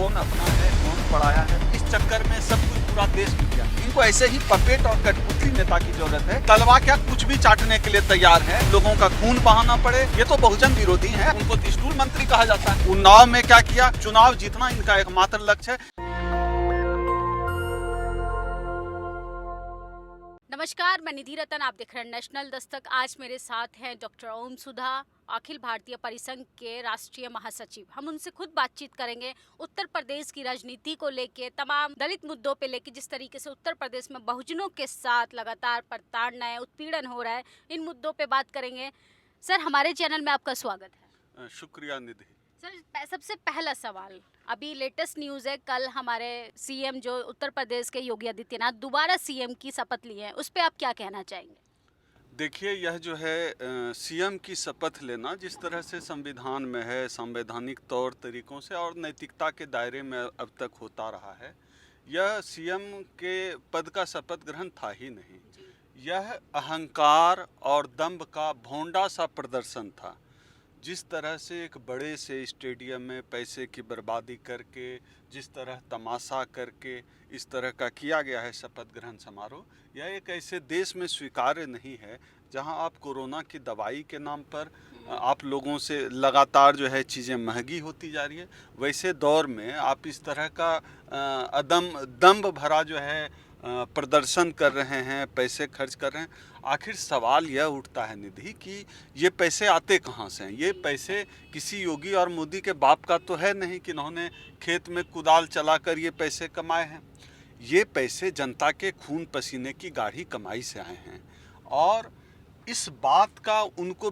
कौन अपना है कौन पराया है, इस चक्कर में सब कुछ पूरा देश मिल गया। इनको ऐसे ही पपेट और कठपुतली नेता की जरूरत है। तलवा क्या कुछ भी चाटने के लिए तैयार है, लोगों का खून बहाना पड़े। ये तो बहुजन विरोधी है, उनको त्रिशूल मंत्री कहा जाता है। उन्नाव में क्या किया, चुनाव जीतना इनका एकमात्र लक्ष्य है। नमस्कार, मैं निधि रतन, आप देख रहे हैं नेशनल दस्तक। आज मेरे साथ हैं डॉक्टर ओम सुधा, अखिल भारतीय परिसंघ के राष्ट्रीय महासचिव। हम उनसे खुद बातचीत करेंगे उत्तर प्रदेश की राजनीति को लेके, तमाम दलित मुद्दों पे लेके, जिस तरीके से उत्तर प्रदेश में बहुजनों के साथ लगातार प्रताड़ना है, उत्पीड़न हो रहा है, इन मुद्दों पे बात करेंगे। सर, हमारे चैनल में आपका स्वागत है। शुक्रिया निधि। सर, सबसे पहला सवाल, अभी लेटेस्ट न्यूज़ है, कल हमारे सीएम जो उत्तर प्रदेश के योगी आदित्यनाथ दोबारा सीएम की शपथ लिए हैं, उस पर आप क्या कहना चाहेंगे? देखिए, यह जो है सीएम की शपथ लेना जिस तरह से संविधान में है, संवैधानिक तौर तरीकों से और नैतिकता के दायरे में अब तक होता रहा है, यह सीएम के पद का शपथ ग्रहण था ही नहीं। यह अहंकार और दंभ का भोंडा सा प्रदर्शन था। जिस तरह से एक बड़े से स्टेडियम में पैसे की बर्बादी करके, जिस तरह तमाशा करके इस तरह का किया गया है शपथ ग्रहण समारोह, यह एक ऐसे देश में स्वीकार्य नहीं है जहां आप कोरोना की दवाई के नाम पर आप लोगों से लगातार जो है चीज़ें महंगी होती जा रही है। वैसे दौर में आप इस तरह का दंभ भरा जो है प्रदर्शन कर रहे हैं, पैसे खर्च कर रहे हैं। आखिर सवाल यह उठता है निधि कि ये पैसे आते कहाँ से हैं? ये पैसे किसी योगी और मोदी के बाप का तो है नहीं कि इन्होंने खेत में कुदाल चलाकर ये पैसे कमाए हैं। ये पैसे जनता के खून पसीने की गाढ़ी कमाई से आए हैं और इस बात की उनको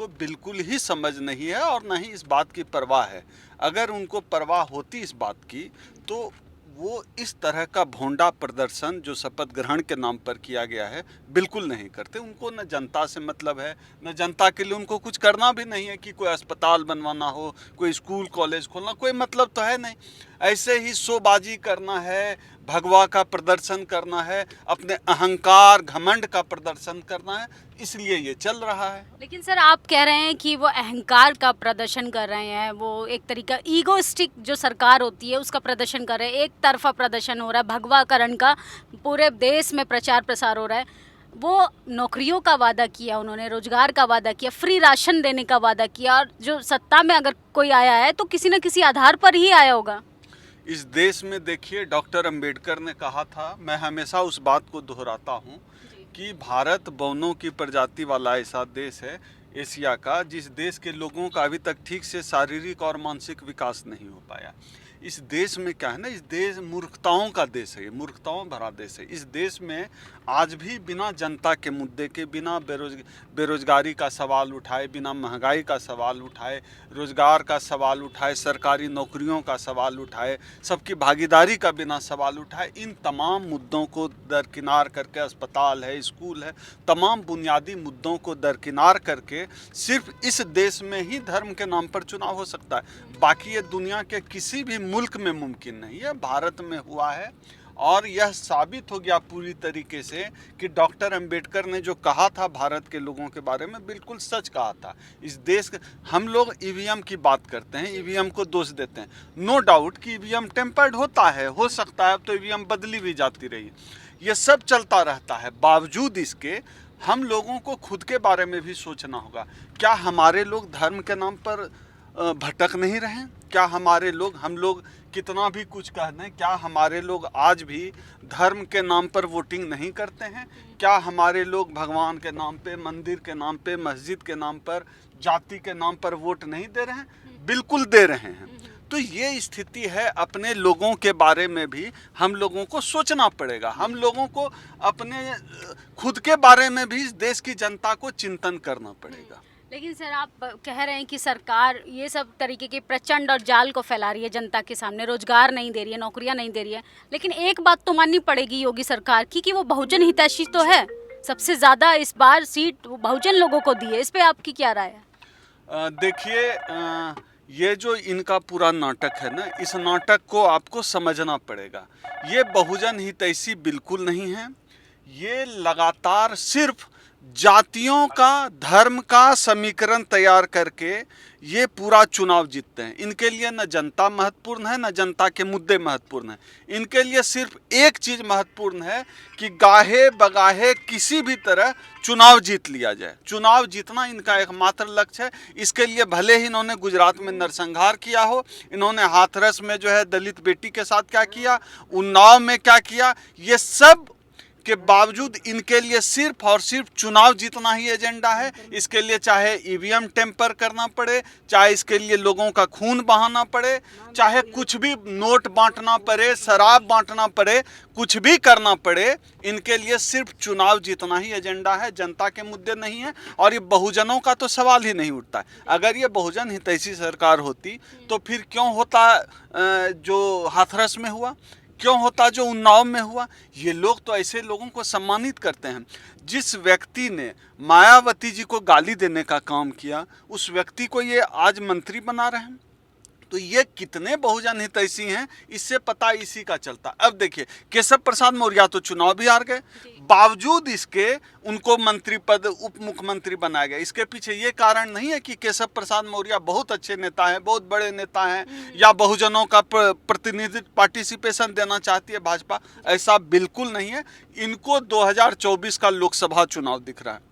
बिल्कुल ही समझ नहीं है और न ही इस बात की परवाह है। अगर उनको परवाह होती इस बात की तो वो इस तरह का भोंडा प्रदर्शन जो शपथ ग्रहण के नाम पर किया गया है बिल्कुल नहीं करते। उनको न जनता से मतलब है, न जनता के लिए उनको कुछ करना भी नहीं है कि कोई अस्पताल बनवाना हो, कोई स्कूल कॉलेज खोलना, कोई मतलब तो है नहीं। ऐसे ही शोबाजी करना है, भगवा का प्रदर्शन करना है, अपने अहंकार घमंड का प्रदर्शन करना है, इसलिए ये चल रहा है। लेकिन सर, आप कह रहे हैं कि वो अहंकार का प्रदर्शन कर रहे हैं, वो एक तरीका ईगोइस्टिक जो सरकार होती है उसका प्रदर्शन कर रहे हैं, एक तरफा प्रदर्शन हो रहा है, भगवाकरण का पूरे देश में प्रचार प्रसार हो रहा है। वो नौकरियों का वादा किया, उन्होंने रोजगार का वादा किया, फ्री राशन देने का वादा किया, और जो सत्ता में अगर कोई आया है तो किसी न किसी आधार पर ही आया होगा। इस देश में देखिए, डॉक्टर अंबेडकर ने कहा था, मैं हमेशा उस बात को दोहराता हूँ कि भारत बौनों की प्रजाति वाला ऐसा देश है एशिया का, जिस देश के लोगों का अभी तक ठीक से शारीरिक और मानसिक विकास नहीं हो पाया। इस देश में क्या है ना, इस देश मूर्खताओं का देश है, मूर्खताओं भरा देश है। इस देश में आज भी बिना जनता के मुद्दे के, बिना बेरोजगारी का सवाल उठाए, बिना महंगाई का सवाल उठाए, रोजगार का सवाल उठाए, सरकारी नौकरियों का सवाल उठाए, सबकी भागीदारी का बिना सवाल उठाए, इन तमाम मुद्दों को दरकिनार करके, अस्पताल है, स्कूल है, तमाम बुनियादी मुद्दों को दरकिनार करके सिर्फ इस देश में ही धर्म के नाम पर चुनाव हो सकता है। बाकी ये दुनिया के किसी भी मुल्क में मुमकिन नहीं है, भारत में हुआ है। और यह साबित हो गया पूरी तरीके से कि डॉक्टर अंबेडकर ने जो कहा था भारत के लोगों के बारे में, बिल्कुल सच कहा था। इस देश हम लोग ईवीएम की बात करते हैं, ईवीएम को दोष देते हैं। नो डाउट कि ईवीएम टेम्पर्ड होता है, हो सकता है, अब तो ईवीएम बदली भी जाती रही, ये सब चलता रहता है। बावजूद इसके हम लोगों को खुद के बारे में भी सोचना होगा। क्या हमारे लोग धर्म के नाम पर भटक नहीं रहे? क्या हम लोग कितना भी कुछ कह दें, क्या हमारे लोग आज भी धर्म के नाम पर वोटिंग नहीं करते हैं? क्या हमारे लोग भगवान के नाम पे, मंदिर के नाम पे, मस्जिद के नाम पर, जाति के नाम पर वोट नहीं दे रहे हैं? बिल्कुल दे रहे हैं। तो ये स्थिति है, अपने लोगों के बारे में भी हम लोगों को सोचना पड़ेगा। हम लोगों को अपने खुद के बारे में भी इस देश की जनता को चिंतन करना पड़ेगा। लेकिन सर, आप कह रहे हैं कि सरकार ये सब तरीके के प्रचंड और जाल को फैला रही है जनता के सामने, रोजगार नहीं दे रही है, नौकरियां नहीं दे रही है। लेकिन एक बात तो माननी पड़ेगी योगी सरकार की कि वो बहुजन हितैषी तो है। सबसे ज़्यादा इस बार सीट बहुजन लोगों को दी है, इस पे आपकी क्या राय है? देखिए, ये जो इनका पूरा नाटक है ना, इस नाटक को आपको समझना पड़ेगा। ये बहुजन हितैषी बिल्कुल नहीं है। ये लगातार सिर्फ जातियों का, धर्म का समीकरण तैयार करके ये पूरा चुनाव जीतते हैं। इनके लिए न जनता महत्वपूर्ण है, न जनता के मुद्दे महत्वपूर्ण हैं। इनके लिए सिर्फ एक चीज महत्वपूर्ण है कि गाहे बगाहे किसी भी तरह चुनाव जीत लिया जाए। चुनाव जीतना इनका एकमात्र लक्ष्य है। इसके लिए भले ही इन्होंने गुजरात में नरसंहार किया हो, इन्होंने हाथरस में जो है दलित बेटी के साथ क्या किया, उन्नाव में क्या किया, ये सब के बावजूद इनके लिए सिर्फ और सिर्फ चुनाव जीतना ही एजेंडा है। इसके लिए चाहे ईवीएम टेम्पर करना पड़े, चाहे इसके लिए लोगों का खून बहाना पड़े, चाहे कुछ भी नोट बांटना पड़े, शराब बांटना पड़े, कुछ भी करना पड़े, इनके लिए सिर्फ चुनाव जीतना ही एजेंडा है। जनता के मुद्दे नहीं है। और ये बहुजनों का तो सवाल ही नहीं उठता है। अगर ये बहुजन हितैषी सरकार होती तो फिर क्यों होता जो हाथरस में हुआ, क्यों होता जो उन्नाव में हुआ। ये लोग तो ऐसे लोगों को सम्मानित करते हैं। जिस व्यक्ति ने मायावती जी को गाली देने का काम किया, उस व्यक्ति को ये आज मंत्री बना रहे हैं। तो ये कितने बहुजन हितैषी हैं, इससे पता इसी का चलता। अब देखिए, केशव प्रसाद मौर्य तो चुनाव भी हार गए, बावजूद इसके उनको मंत्री पद, उप मुख्यमंत्री बनाया गया। इसके पीछे ये कारण नहीं है कि केशव प्रसाद मौर्य बहुत अच्छे नेता हैं, बहुत बड़े नेता हैं, या बहुजनों का प्रतिनिधित्व, पार्टिसिपेशन देना चाहती है भाजपा। ऐसा बिल्कुल नहीं है। इनको 2024 का लोकसभा चुनाव दिख रहा है।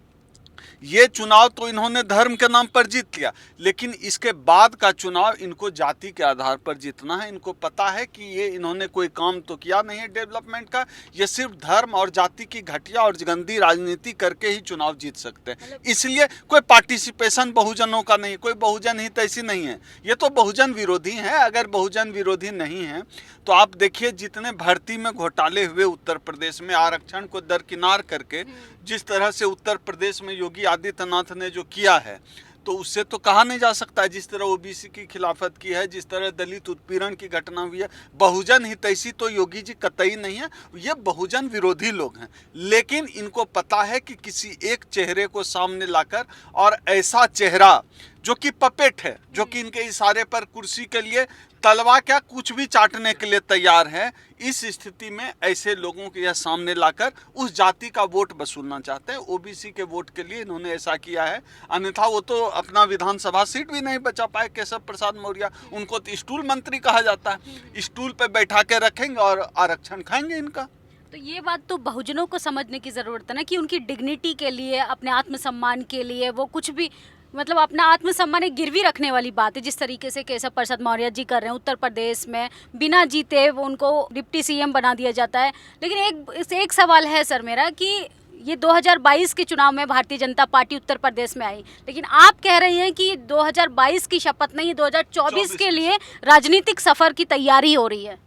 ये चुनाव तो इन्होंने धर्म के नाम पर जीत लिया, लेकिन इसके बाद का चुनाव इनको जाति के आधार पर जीतना है। इनको पता है कि ये इन्होंने कोई काम तो किया नहीं है डेवलपमेंट का, ये सिर्फ धर्म और जाति की घटिया और गंदी राजनीति करके ही चुनाव जीत सकते हैं। इसलिए कोई पार्टिसिपेशन बहुजनों का नहीं, कोई बहुजन हितैषी नहीं है। ये तो बहुजन विरोधी हैं। अगर बहुजन विरोधी नहीं है तो आप देखिए, जितने भर्ती में घोटाले हुए उत्तर प्रदेश में, आरक्षण को दरकिनार करके जिस तरह से उत्तर प्रदेश में योगी आदित्यनाथ ने जो किया है, तो उससे तो कहा नहीं जा सकता है। जिस तरह ओबीसी की खिलाफत की है, जिस तरह दलित उत्पीड़न की घटना हुई है, बहुजन हितैषी तो योगी जी कतई नहीं है। ये बहुजन विरोधी लोग हैं। लेकिन इनको पता है कि किसी एक चेहरे को सामने लाकर, और ऐसा चेहरा जो कि पपेट है, जो कि इनके इशारे पर कुर्सी के लिए तलवा क्या कुछ भी चाटने के लिए तैयार है, इस स्थिति में ऐसे लोगों के यह सामने लाकर उस जाति का वोट वसूलना चाहते हैं। ओबीसी के वोट के लिए इन्होंने ऐसा किया है। अन्यथा वो तो अपना विधानसभा सीट भी नहीं बचा पाए केशव प्रसाद मौर्य। उनको तो स्टूल मंत्री कहा जाता है। स्टूल पे बैठा के रखेंगे और आरक्षण खाएंगे इनका। तो ये बात तो बहुजनों को समझने की ज़रूरत है ना, कि उनकी डिग्निटी के लिए, अपने आत्मसम्मान के लिए वो कुछ भी, मतलब अपना आत्मसम्मान एक गिरवी रखने वाली बात है। जिस तरीके से केशव प्रसाद मौर्य जी कर रहे हैं, उत्तर प्रदेश में बिना जीते वो उनको डिप्टी सीएम बना दिया जाता है। लेकिन एक सवाल है सर मेरा, कि ये 2022 के चुनाव में भारतीय जनता पार्टी उत्तर प्रदेश में आई, लेकिन आप कह रही हैं कि 2022 की शपथ नहीं, 2024 के लिए राजनीतिक सफ़र की तैयारी हो रही है।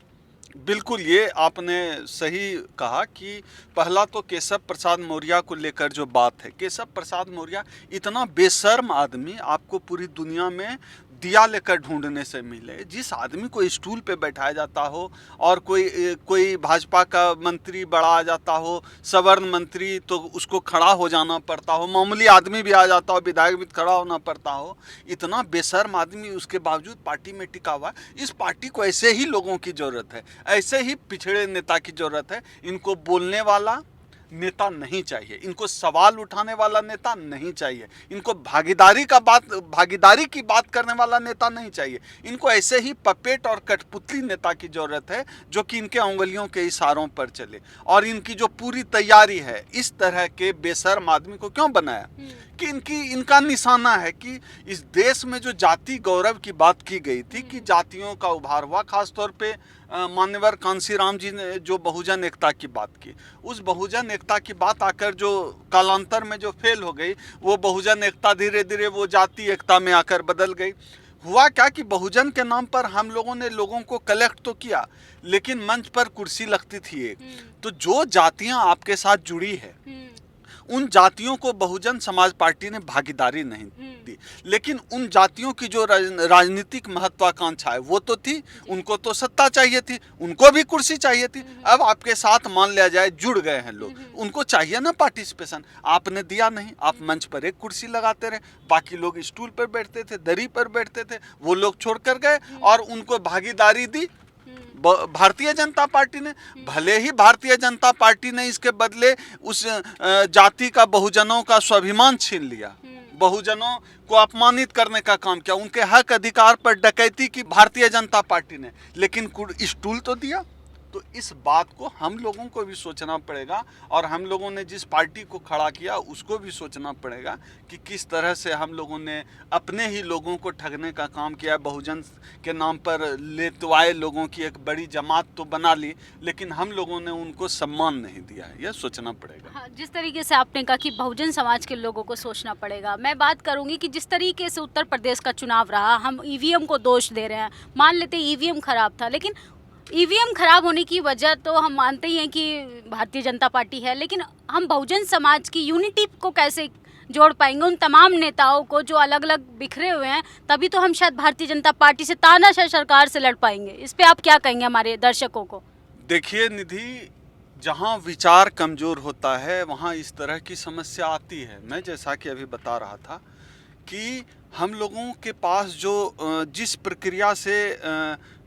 बिल्कुल, ये आपने सही कहा कि पहला तो केशव प्रसाद मौर्य को लेकर जो बात है, केशव प्रसाद मौर्य इतना बेशर्म आदमी आपको पूरी दुनिया में दिया लेकर ढूंढने से मिले। जिस आदमी को स्टूल पे बैठाया जाता हो और कोई भाजपा का मंत्री बड़ा आ जाता हो, सवर्ण मंत्री, तो उसको खड़ा हो जाना पड़ता हो, मामूली आदमी भी आ जाता हो, विधायक भी खड़ा होना पड़ता हो, इतना बेशर्म आदमी उसके बावजूद पार्टी में टिका हुआ। इस पार्टी को ऐसे ही लोगों की ज़रूरत है, ऐसे ही पिछड़े नेता की ज़रूरत है। इनको बोलने वाला नेता नहीं चाहिए, इनको सवाल उठाने वाला नेता नहीं चाहिए, इनको भागीदारी की बात करने वाला नेता नहीं चाहिए। इनको ऐसे ही पपेट और कठपुतली नेता की जरूरत है, जो कि इनके उंगलियों के इशारों पर चले। और इनकी जो पूरी तैयारी है, इस तरह के बेशर्म आदमी को क्यों बनाया कि इनका निशाना है कि इस देश में जो जाति गौरव की बात की गई थी, कि जातियों का उभार हुआ, खासतौर पे मान्यवर कांशीराम जी ने जो बहुजन एकता की बात की, उस बहुजन एकता की बात आकर जो कालांतर में जो फेल हो गई, वो बहुजन एकता धीरे धीरे वो जाति एकता में आकर बदल गई। हुआ क्या कि बहुजन के नाम पर हम लोगों ने लोगों को कलेक्ट तो किया, लेकिन मंच पर कुर्सी लगती थी एक। तो जो जातियां आपके साथ जुड़ी है, उन जातियों को बहुजन समाज पार्टी ने भागीदारी नहीं दी, लेकिन उन जातियों की जो राजनीतिक महत्वाकांक्षा है वो तो थी। उनको तो सत्ता चाहिए थी, उनको भी कुर्सी चाहिए थी। अब आपके साथ मान लिया जाए जुड़ गए हैं लोग, उनको चाहिए ना पार्टिसिपेशन, आपने दिया नहीं। आप मंच पर एक कुर्सी लगाते रहे, बाकी लोग स्टूल पर बैठते थे, दरी पर बैठते थे, वो लोग छोड़ कर गए और उनको भागीदारी दी। भारतीय जनता पार्टी ने, भले ही भारतीय जनता पार्टी ने इसके बदले उस जाति का, बहुजनों का स्वाभिमान छीन लिया, बहुजनों को अपमानित करने का काम किया, उनके हक अधिकार पर डकैती की भारतीय जनता पार्टी ने, लेकिन स्टूल तो दिया। तो इस बात को हम लोगों को भी सोचना पड़ेगा, और हम लोगों ने जिस पार्टी को खड़ा किया उसको भी सोचना पड़ेगा कि किस तरह से हम लोगों ने अपने ही लोगों को ठगने का काम किया। बहुजन के नाम पर लेतवाए लोगों की एक बड़ी जमात तो बना ली, लेकिन हम लोगों ने उनको सम्मान नहीं दिया है, यह सोचना पड़ेगा। हाँ, जिस तरीके से आपने कहा कि बहुजन समाज के लोगों को सोचना पड़ेगा, मैं बात करूंगी कि जिस तरीके से उत्तर प्रदेश का चुनाव रहा, हम ईवीएम को दोष दे रहे हैं, मान लेते ईवीएम खराब था, लेकिन ईवीएम खराब होने की वजह तो हम मानते ही हैं कि भारतीय जनता पार्टी है, लेकिन हम बहुजन समाज की यूनिटी को कैसे जोड़ पाएंगे उन तमाम नेताओं को जो अलग अलग बिखरे हुए हैं? तभी तो हम शायद भारतीय जनता पार्टी से, तानाशाह सरकार से लड़ पाएंगे। इस पे आप क्या कहेंगे हमारे दर्शकों को? देखिए निधि, जहाँ विचार कमजोर होता है वहाँ इस तरह की समस्या आती है। मैं जैसा कि अभी बता रहा था कि हम लोगों के पास जो जिस प्रक्रिया से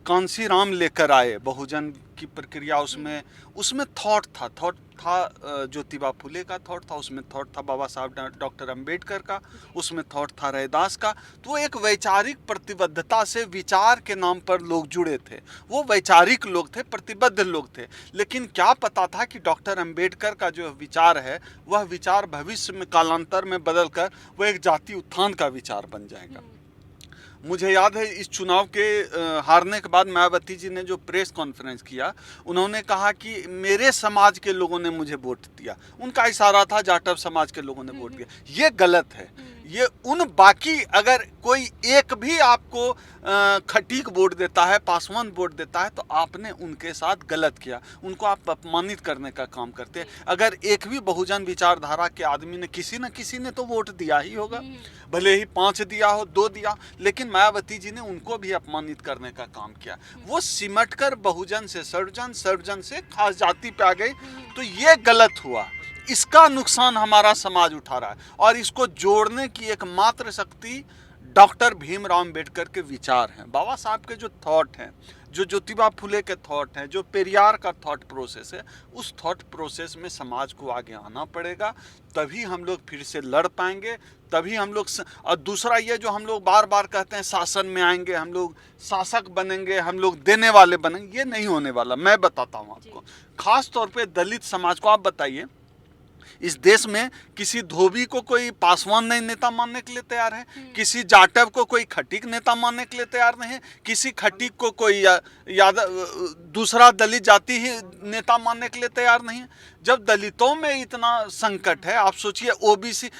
कांसी राम लेकर आए बहुजन की प्रक्रिया, उसमें थॉट था ज्योतिबा फुले का थॉट था, उसमें थॉट था बाबा साहब डॉक्टर अंबेडकर का, उसमें थॉट था रैदास का। तो एक वैचारिक प्रतिबद्धता से विचार के नाम पर लोग जुड़े थे, वो वैचारिक लोग थे, प्रतिबद्ध लोग थे। लेकिन क्या पता था कि डॉक्टर अंबेडकर का जो विचार है वह विचार भविष्य में कालांतर में बदलकर वह एक जाति उत्थान का विचार बन जाएगा। मुझे याद है इस चुनाव के हारने के बाद मायावती जी ने जो प्रेस कॉन्फ्रेंस किया, उन्होंने कहा कि मेरे समाज के लोगों ने मुझे वोट दिया। उनका इशारा था जाटव समाज के लोगों ने वोट दिया। ये गलत है। ये उन बाकी, अगर कोई एक भी आपको खटीक वोट देता है, पासवान वोट देता है, तो आपने उनके साथ गलत किया, उनको आप अपमानित करने का काम करते हैं। अगर एक भी बहुजन विचारधारा के आदमी ने, किसी ने तो वोट दिया ही होगा, भले ही 5 दिया हो, 2 दिया, लेकिन मायावती जी ने उनको भी अपमानित करने का काम किया। वो सिमट कर बहुजन से सर्वजन, सर्वजन से खास जाति पे आ गई। तो ये गलत हुआ। इसका नुकसान हमारा समाज उठा रहा है, और इसको जोड़ने की एकमात्र शक्ति डॉक्टर भीमराव अंबेडकर के विचार हैं, बाबा साहब के जो थॉट हैं, जो ज्योतिबा फुले के थॉट हैं, जो पेरियार का थॉट प्रोसेस है, उस थॉट प्रोसेस में समाज को आगे आना पड़ेगा। तभी हम लोग फिर से लड़ पाएंगे, तभी हम लोग। और दूसरा ये जो हम लोग बार बार कहते हैं शासन में आएंगे, हम लोग शासक बनेंगे, हम लोग देने वाले बनेंगे, ये नहीं होने वाला। मैं बताता हूँ आपको, खास तौर पे दलित समाज को। आप बताइए, इस देश में किसी धोबी को कोई पासवान नहीं नेता मानने के लिए तैयार है, किसी जाटव को कोई खटीक नेता मानने के लिए तैयार नहीं है, किसी खटीक को कोई यादव, दूसरा दलित जाति ही नेता मानने के लिए तैयार नहीं है। जब दलितों में इतना संकट है, आप सोचिए, ओबीसी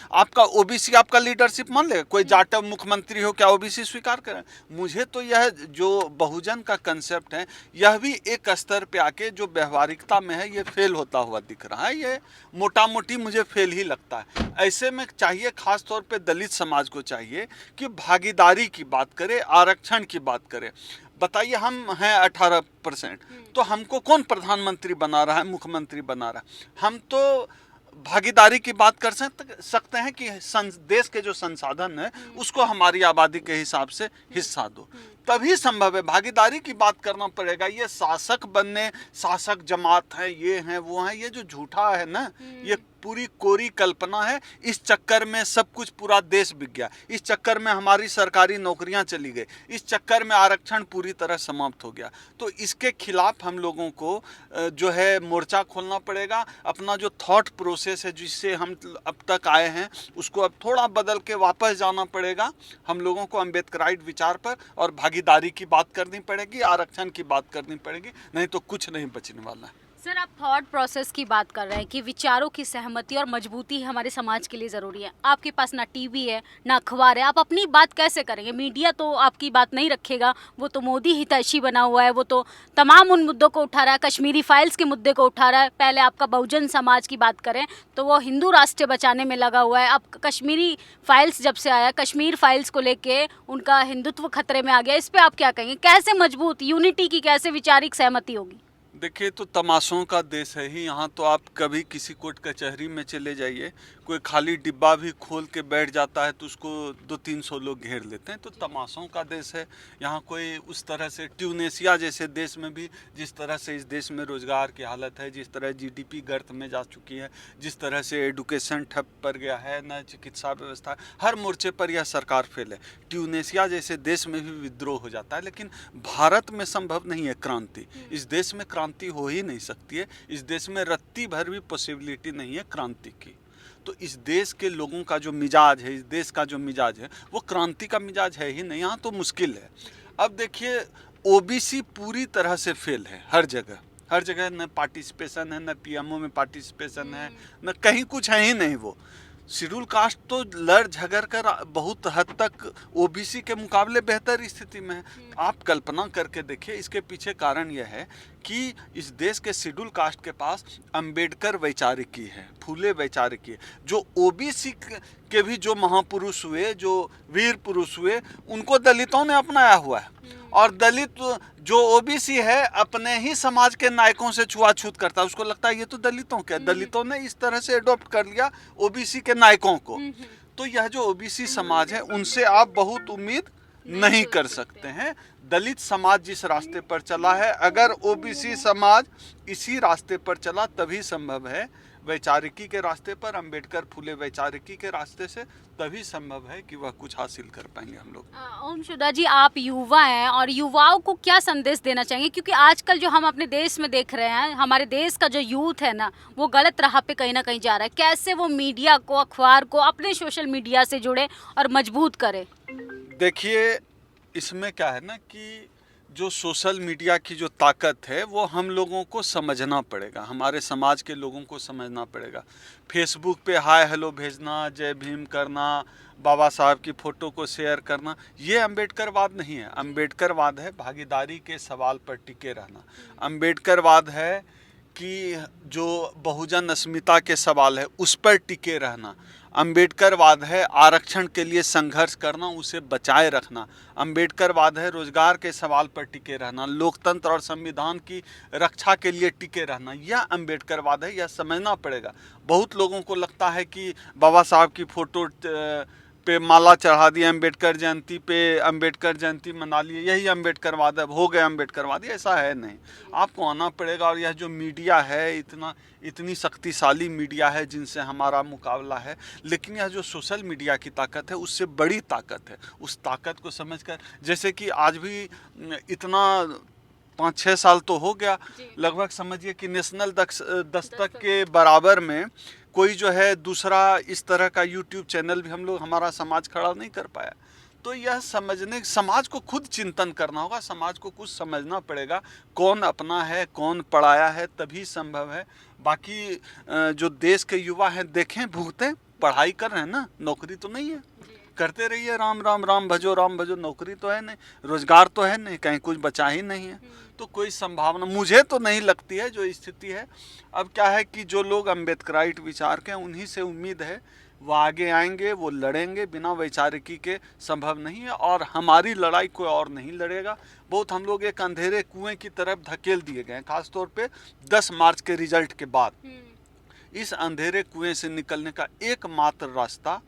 आपका लीडरशिप मान लेगा? कोई जाटव मुख्यमंत्री हो, क्या ओबीसी स्वीकार करें? मुझे तो यह जो बहुजन का कंसेप्ट है, यह भी एक स्तर पे आके जो व्यवहारिकता में है, ये फेल होता हुआ दिख रहा है। ये मोटा मोटी मुझे फेल ही लगता है। ऐसे में चाहिए, खास तौर पे दलित समाज को चाहिए कि भागीदारी की बात करे, आरक्षण की बात करे। बताइए, हम हैं 18%, तो हमको कौन प्रधानमंत्री बना रहा है, मुख्यमंत्री बना रहा है? हम तो भागीदारी की बात कर सकते हैं कि देश के जो संसाधन है उसको हमारी आबादी के हिसाब से हिस्सा दो, तभी संभव है। भागीदारी की बात करना पड़ेगा। ये शासक बनने, शासक जमात है, ये हैं वो हैं, ये जो झूठा है ना, ये पूरी कोरी कल्पना है। इस चक्कर में सब कुछ, पूरा देश बिक गया। इस चक्कर में हमारी सरकारी नौकरियां चली गई। इस चक्कर में आरक्षण पूरी तरह समाप्त हो गया। तो इसके खिलाफ हम लोगों को जो है मोर्चा खोलना पड़ेगा। अपना जो थॉट प्रोसेस है, जिससे हम अब तक आए हैं, उसको अब थोड़ा बदल के वापस जाना पड़ेगा। हम लोगों को अम्बेडकराइट विचार पर और भागीदारी की बात करनी पड़ेगी, आरक्षण की बात करनी पड़ेगी, नहीं तो कुछ नहीं बचने वाला है। सर, आप थॉट प्रोसेस की बात कर रहे हैं कि विचारों की सहमति और मजबूती हमारे समाज के लिए ज़रूरी है। आपके पास ना टीवी है, ना अखबार है, आप अपनी बात कैसे करेंगे? मीडिया तो आपकी बात नहीं रखेगा, वो तो मोदी हितैषी बना हुआ है, वो तो तमाम उन मुद्दों को उठा रहा है, कश्मीरी फाइल्स के मुद्दे को उठा रहा है। पहले आपका बहुजन समाज की बात करें तो वो हिंदू राष्ट्र बचाने में लगा हुआ है। अब कश्मीरी फाइल्स जब से आया, कश्मीर फाइल्स को लेके उनका हिंदुत्व खतरे में आ गया। इस पर आप क्या कहेंगे? कैसे मजबूत यूनिटी की, कैसे विचारिक सहमति होगी? देखिए, तो तमाशों का देश है ही यहाँ। तो आप कभी किसी कोर्ट कचहरी में चले जाइए, कोई खाली डिब्बा भी खोल के बैठ जाता है तो उसको 200-300 लोग घेर लेते हैं। तो तमाशों का देश है यहाँ। कोई उस तरह से ट्यूनेशिया जैसे देश में भी जिस तरह से इस देश में रोजगार की हालत है, जिस तरह जीडीपी गर्त में जा चुकी है, जिस तरह से एडुकेशन ठप पड़ गया है, न चिकित्सा व्यवस्था, हर मोर्चे पर यह सरकार फेल है। ट्यूनेशिया जैसे देश में भी विद्रोह हो जाता है, लेकिन भारत में संभव नहीं है क्रांति। इस देश में क्रांति हो ही नहीं सकती है। इस देश में रत्ती भर भी पॉसिबिलिटी नहीं है क्रांति की। तो इस देश के लोगों का जो मिजाज है, इस देश का जो मिजाज है, वो क्रांति का मिजाज है ही नहीं। यहाँ तो मुश्किल है। अब देखिए, ओबीसी पूरी तरह से फेल है हर जगह। हर जगह न पार्टिसिपेशन है, न पीएमओ में पार्टिसिपेशन है, न कहीं कुछ है ही नहीं। वो शेड्यूल कास्ट तो लड़ झगड़ कर बहुत हद तक ओबीसी के मुकाबले बेहतर स्थिति में है। आप कल्पना करके देखिए, इसके पीछे कारण यह है कि इस देश के शेड्यूल कास्ट के पास अंबेडकर वैचारिकी है, फूले वैचारिकी है। जो ओबीसी के भी जो महापुरुष हुए, जो वीर पुरुष हुए, उनको दलितों ने अपनाया हुआ है। और दलित जो ओबीसी है अपने ही समाज के नायकों से छुआछूत करता है। उसको लगता है ये तो दलितों के, दलितों ने इस तरह से अडॉप्ट कर लिया ओबीसी के नायकों को। तो यह जो ओबीसी समाज है, उनसे आप बहुत उम्मीद नहीं कर सकते हैं। दलित समाज जिस रास्ते पर चला है, अगर ओबीसी समाज इसी रास्ते पर चला तभी संभव है। वैचारिकी के रास्ते पर, अंबेडकर फूले वैचारिकी के रास्ते से तभी संभव है कि वह कुछ हासिल कर पाएंगे हम लोग। ओम सुधा जी, आप युवा हैं और युवाओं को क्या संदेश देना चाहेंगे? क्योंकि आजकल जो हम अपने देश में देख रहे हैं, हमारे देश का जो यूथ है ना, वो गलत राह पे कहीं ना कहीं जा रहा है। कैसे वो मीडिया को, अखबार को अपने सोशल मीडिया से जुड़े और मजबूत करे? देखिए, इसमें क्या है ना कि जो सोशल मीडिया की जो ताकत है वो हम लोगों को समझना पड़ेगा, हमारे समाज के लोगों को समझना पड़ेगा। फेसबुक पे हाय हेलो भेजना, जय भीम करना, बाबा साहब की फ़ोटो को शेयर करना, ये अम्बेडकरवाद नहीं है। अम्बेडकरवाद है भागीदारी के सवाल पर टिके रहना। अम्बेडकरवाद है कि जो बहुजन अस्मिता के सवाल है उस पर टिके रहना। अम्बेडकरवाद है आरक्षण के लिए संघर्ष करना, उसे बचाए रखना। अम्बेडकरवाद है रोजगार के सवाल पर टिके रहना, लोकतंत्र और संविधान की रक्षा के लिए टिके रहना। यह अम्बेडकरवाद है, यह समझना पड़ेगा। बहुत लोगों को लगता है कि बाबा साहब की फ़ोटो पे माला चढ़ा दिया, अम्बेडकर जयंती पे अम्बेडकर जयंती मना लिए, यही अम्बेडकरवाद है, हो गए अम्बेडकरवादी। ऐसा है नहीं, आपको आना पड़ेगा। और यह जो मीडिया है, इतनी शक्तिशाली मीडिया है जिनसे हमारा मुकाबला है, लेकिन यह जो सोशल मीडिया की ताकत है उससे बड़ी ताकत है। उस ताकत को समझकर, जैसे कि आज भी इतना 5-6 साल तो हो गया लगभग, समझिए कि नेशनल दस्तक के बराबर में कोई जो है दूसरा इस तरह का यूट्यूब चैनल भी हमारा समाज खड़ा नहीं कर पाया। तो यह समझने, समाज को खुद चिंतन करना होगा, समाज को कुछ समझना पड़ेगा, कौन अपना है कौन पराया है, तभी संभव है। बाकी जो देश के युवा हैं, देखें, भुगतें, पढ़ाई कर रहे हैं ना, नौकरी तो नहीं है, करते रहिए राम राम राम भजो राम भजो। नौकरी तो है नहीं, रोजगार तो है नहीं, कहीं कुछ बचा ही नहीं है। तो कोई संभावना मुझे तो नहीं लगती है जो स्थिति है। अब क्या है कि जो लोग अम्बेडकराइट विचार के हैं, उन्हीं से उम्मीद है वो आगे आएंगे, वो लड़ेंगे। बिना वैचारिकी के संभव नहीं है, और हमारी लड़ाई कोई और नहीं लड़ेगा। बहुत हम लोग एक अंधेरे कुएं की तरफ धकेल दिए गए, खासतौर पे 10 मार्च के रिजल्ट के बाद। इस अंधेरे कुएं से निकलने का एकमात्र रास्ता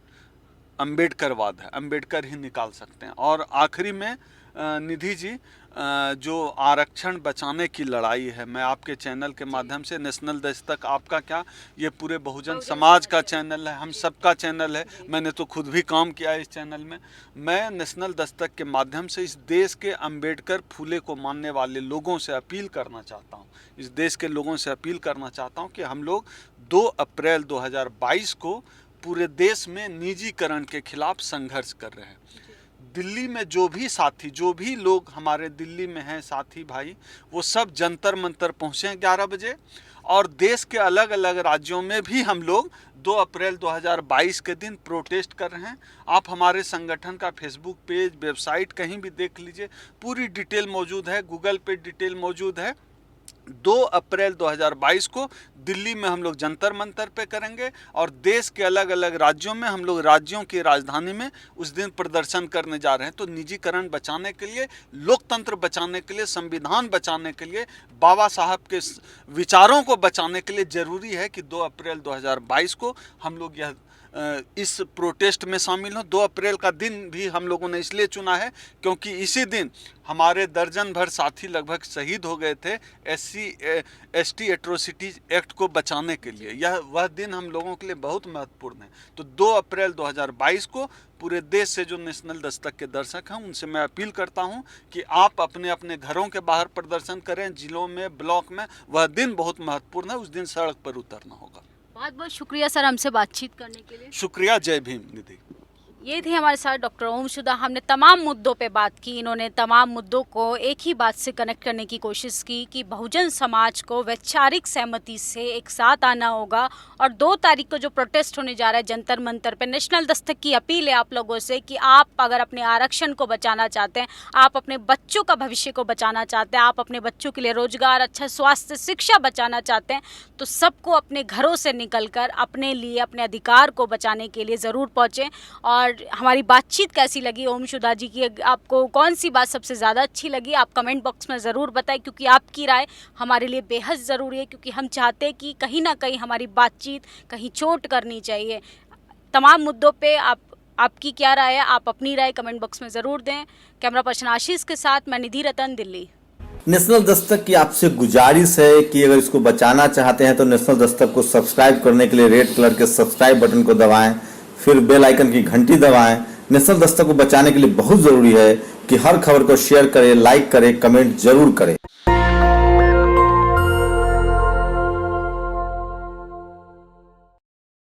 अम्बेडकरवाद है, अम्बेडकर ही निकाल सकते हैं। और आखिरी में निधि जी, जो आरक्षण बचाने की लड़ाई है, मैं आपके चैनल के माध्यम से, नेशनल दस्तक आपका क्या, ये पूरे बहुजन समाज का चैनल है, हम सबका चैनल है। मैंने तो खुद भी काम किया है इस चैनल में। मैं नेशनल दस्तक के माध्यम से इस देश के अम्बेडकर फूले को मानने वाले लोगों से अपील करना चाहता हूँ, इस देश के लोगों से अपील करना चाहता हूँ कि हम लोग 2 अप्रैल 2022 को पूरे देश में निजीकरण के खिलाफ संघर्ष कर रहे हैं। दिल्ली में जो भी साथी, जो भी लोग हमारे दिल्ली में हैं साथी भाई, वो सब जंतर मंतर पहुँचे 11 बजे। और देश के अलग अलग राज्यों में भी हम लोग 2 अप्रैल 2022 के दिन प्रोटेस्ट कर रहे हैं। आप हमारे संगठन का फेसबुक पेज, वेबसाइट कहीं भी देख लीजिए, पूरी डिटेल मौजूद है, गूगल पे डिटेल मौजूद है। 2 अप्रैल 2022 को दिल्ली में हम लोग जंतर मंतर पे करेंगे, और देश के अलग अलग राज्यों में हम लोग राज्यों की राजधानी में उस दिन प्रदर्शन करने जा रहे हैं। तो निजीकरण बचाने के लिए, लोकतंत्र बचाने के लिए, संविधान बचाने के लिए, बाबा साहब के विचारों को बचाने के लिए ज़रूरी है कि 2 अप्रैल 2022 को हम लोग यह इस प्रोटेस्ट में शामिल हों। 2 अप्रैल का दिन भी हम लोगों ने इसलिए चुना है क्योंकि इसी दिन हमारे दर्जन भर साथी लगभग शहीद हो गए थे SC/ST एट्रोसिटीज एक्ट को बचाने के लिए। वह दिन हम लोगों के लिए बहुत महत्वपूर्ण है। तो 2 अप्रैल 2022 को पूरे देश से जो नेशनल दस्तक के दर्शक हैं उनसे मैं अपील करता हूं कि आप अपने अपने घरों के बाहर प्रदर्शन करें, जिलों में, ब्लॉक में। वह दिन बहुत महत्वपूर्ण है, उस दिन सड़क पर उतरना होगा। बहुत बहुत शुक्रिया सर हमसे बातचीत करने के लिए। शुक्रिया। जय भीम। निधि, ये थे हमारे साथ डॉक्टर ओम सुधा। हमने तमाम मुद्दों पे बात की। इन्होंने तमाम मुद्दों को एक ही बात से कनेक्ट करने की कोशिश की कि बहुजन समाज को वैचारिक सहमति से एक साथ आना होगा। और 2 तारीख को जो प्रोटेस्ट होने जा रहा है जंतर मंतर पे, नेशनल दस्तक की अपील है आप लोगों से कि आप अगर अपने आरक्षण को बचाना चाहते हैं, आप अपने बच्चों का भविष्य को बचाना चाहते हैं, आप अपने बच्चों के लिए रोजगार, अच्छा स्वास्थ्य, शिक्षा बचाना चाहते हैं, तो सबको अपने घरों से निकलकर अपने लिए, अपने अधिकार को बचाने के लिए ज़रूर पहुँचें। और हमारी बातचीत कैसी लगी ओम सुधा जी की, आपको कौन सी बात सबसे ज़्यादा अच्छी लगी, आप कमेंट बॉक्स में ज़रूर बताएं, क्योंकि आपकी राय हमारे लिए बेहद ज़रूरी है। क्योंकि हम चाहते हैं कि कहीं ना कहीं हमारी बातचीत कहीं चोट करनी चाहिए। तमाम मुद्दों पे आपकी क्या राय है, आप अपनी राय कमेंट बॉक्स में ज़रूर दें। कैमरा पर्सन आशीष के साथ मैं निधि रतन, दिल्ली। नेशनल दस्तक की आपसे गुजारिश है कि अगर इसको बचाना चाहते हैं तो नेशनल दस्तक को सब्सक्राइब करने के लिए रेड कलर के सब्सक्राइब बटन को दबाएं, फिर बेल आइकन की घंटी दबाएं। नेशनल दस्तक को बचाने के लिए बहुत जरूरी है कि हर खबर को शेयर करें, लाइक करें, कमेंट जरूर करें।